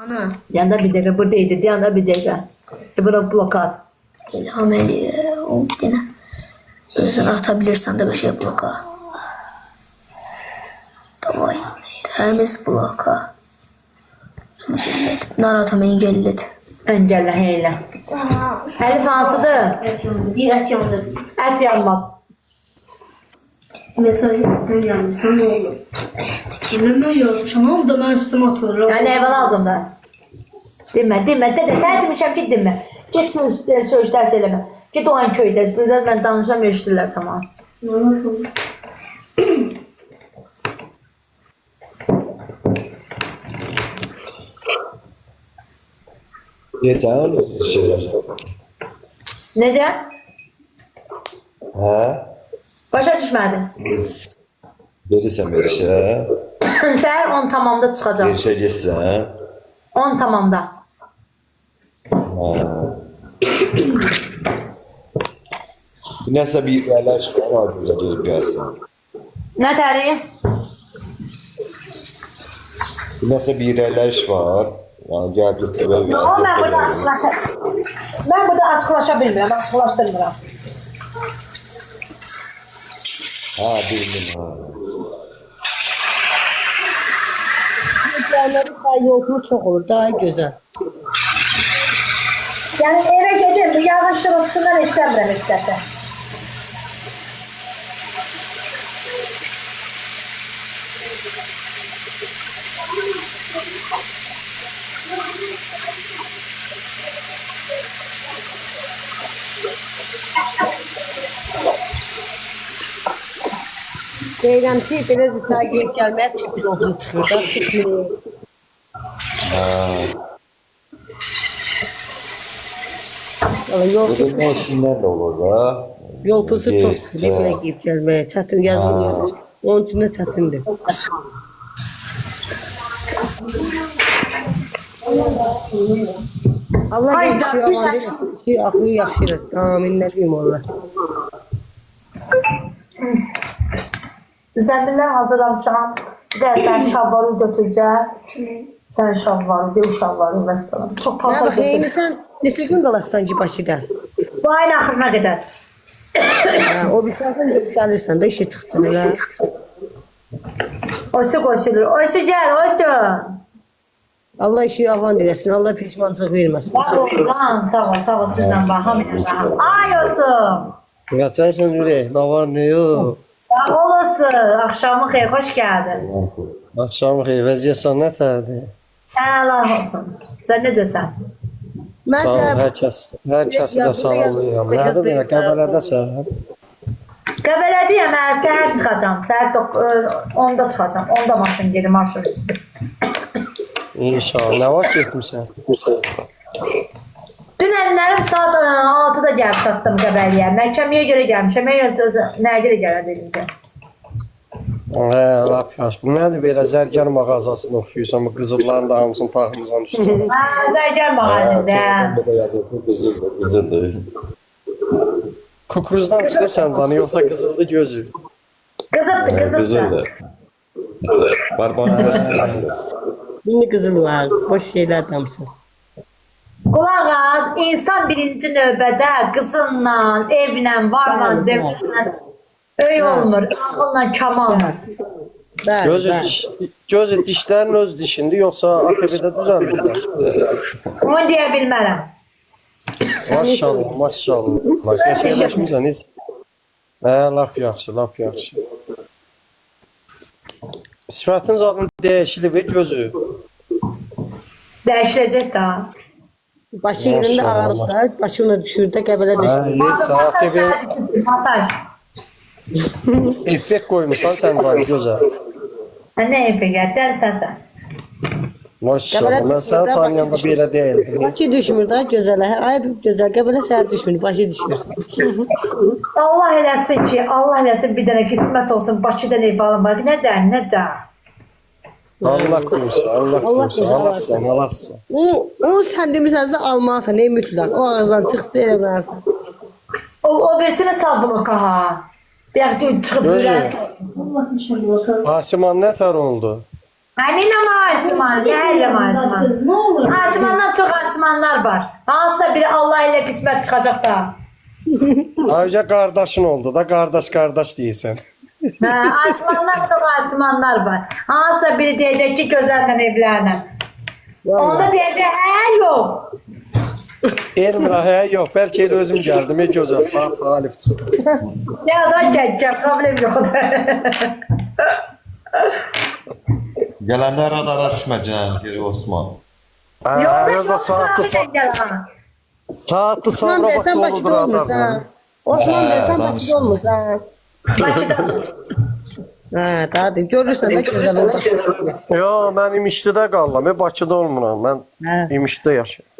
Ana. Yanda bir dakika buradaydı. Yanda bir dakika. Bura blokat. İlham Əliyev. O bir dənə. Özün atabilirsən də şey bloka. Davay. Təmiz bloka. Naruto beni engelledi. Engellə, heylə. Elif hansıdır? Direkt yandı. Ət yanmaz. Mesajı sen yazmışsın ne olur? Kimle ben yazmışım ama da ben üstüme atıyorum. Yani eve lazımdır. Demə, dede. Sən demişəm ki, demə. Git sözlər söyləmə. Git o an köydə. Burada mən danışam, eşidirlər, tamam. Ne olur? Yeter mi şeyler? Necə? Ha? Başa düşmədim. Verirsen verişe. Səhər 10 tamamda çıxacaq. Verişe geçsen. 10 tamamda. Ha. Neyse bir yerler var acize gelip gelsin. Nə təri? Neyse bir yerler var. Yani gel git ve Ama mən burada açıqlaşa... Mən burada açıqlaşa bilmirəm, açıqlaşdırmıram. Ha bildim ha. Yerleri sayı çok olur. Daha güzel. Yəni evə gecəm, bu yağış sırasından istəmirəm istəsə. Deyirəm ki, belə daha gelip gelmeye çok yolunu çıkıyor. Da çıkmıyor. Ha. Yol, Burada ne işinler de olur da. yol tuzu çok Geç, çıkıyor. Bizimle gelip gelmeye. Çatın yazılmıyor. Onun için de çatındır. Allah Ay, bir şey da- aman değil. Şey aklı yaxşı eləsin. Amin ne diyeyim Allah. Zəmbillər hazırlamışam. Bir də sən şalvarı götürəcək. Sən şalvarı, dev şalvarı və salam. Çox Ne paltar bak yayını götür. sen neçə gün qalarsan ki Bakıda? Bu ayın axırına qədər. Ha, o bir saatən gəlirsən də işe çıxdın elə. Oysu qoşulur. Oysu gəl, oysu. Allah işi avan diləsin. Allah peşmançılıq verməsin. Sağ ol, sağ ol sizdən baxam. Ay olsun. Qaçarsan ürək, nə var, nə yox? Sağ olasın. Axşamın xeyir, xoş gəldin. Axşam xeyir, vəziyyət nə tərdir? Allah olsun. Sən necəsən? Mən Sağ ol, sənə hər kəsi də salamlayıram. Nədir belə, Qəbələdəsən? Qəbələdiyəm, mən səhər çıxacam. Səhər 10-da çıxacam. 10-da maşın gedir, marşrut. İnşallah. Nə vaxt getmisən? Dünənlərim saat 6-da gəlib çatdım Qəbəliyə. Məhkəməyə görə gəlmişəm. Mən nəyə görə gələcəyim ki? Hə, lap yaxşı. Bu nədir belə zərgər mağazasına oxşuyursan, bu qızılların da hamısını taxmısan üstünə. Zərgər mağazində. Burada yazılsın kızıldır. Kukuruzdan çıxıb sən canı, yoxsa qızıldı gözü? Qızıldır, qızıldır. Kızıldır. Barbaros. indi qızıl var. Boş şeylər damsın. Qulaq az, insan birinci növbədə qızınla, evlə, varla, Bəli, devlətlə öy olmur. Ağılla, kamalla. Bəli, Gözü, bəli. gözü dişlərin öz dişindi, yoxsa AKP-də düzəlmirlər? Onu deyə bilmərəm. Maşallah, maşallah. Qəşəngləşmirsən heç? Hə, lap yaxşı, lap yaxşı. Sifətin zadın dəyişili və gözü. Dəyişiləcək daha. Başı yerində Maşallah, ağırlıqlar, başı ona düşür də qəbələ düşür. Hə, heç AKP Masaj. effekt qoymusan sən canı gözə. Nə yapacaq? Dəlisən sən. Maşallah, mən səni tanıyanda belə deyildim. Başı düşmür də gözələ. Ay gözəl qəbələ səhər düşmür, başı düşmür. Allah eləsin ki, Allah eləsin bir dənə qismət olsun. Bakıdan ev alın var. Nə də, nə də. Allah qoysun, Allah qoysun, alasın, alasın. O sən demirsən almalısan, ne mütləq. O ağızdan çıxdı elə bilərsən. O birisini sal bloka ha. Bir yaxşı çıxıb Gözü. bilərsən. Asiman nə tər oldu? Hani ne Asiman? Ne her Asiman? Ne olur. Asimandan çok Asimanlar var. Hansısa biri Allah ile kısmet çıkacak da. Ayrıca kardeşin oldu da kardeş değilsen. Asimandan çok Asimanlar var. Hansısa biri diyecek ki gözəllə evlərinə. Onda diyecek yok. Elmira yok. Belki el özüm geldim. Ne güzel saat halif çıktı. Ya da gel problem yoktur. Gələnlər radara düşməcən Osman. Özde saatli Osman sonra desen vakti Bakıda olur olmuş ha. adam. Osman desen danışma. Bakıda olmuş ha. Bakıda. Ha, daha değil. Görürsen de güzel olur. Yo ben İmişli'de kaldım. Bakıda olmuram. Ben Ha. İmişli'de yaşıyorum.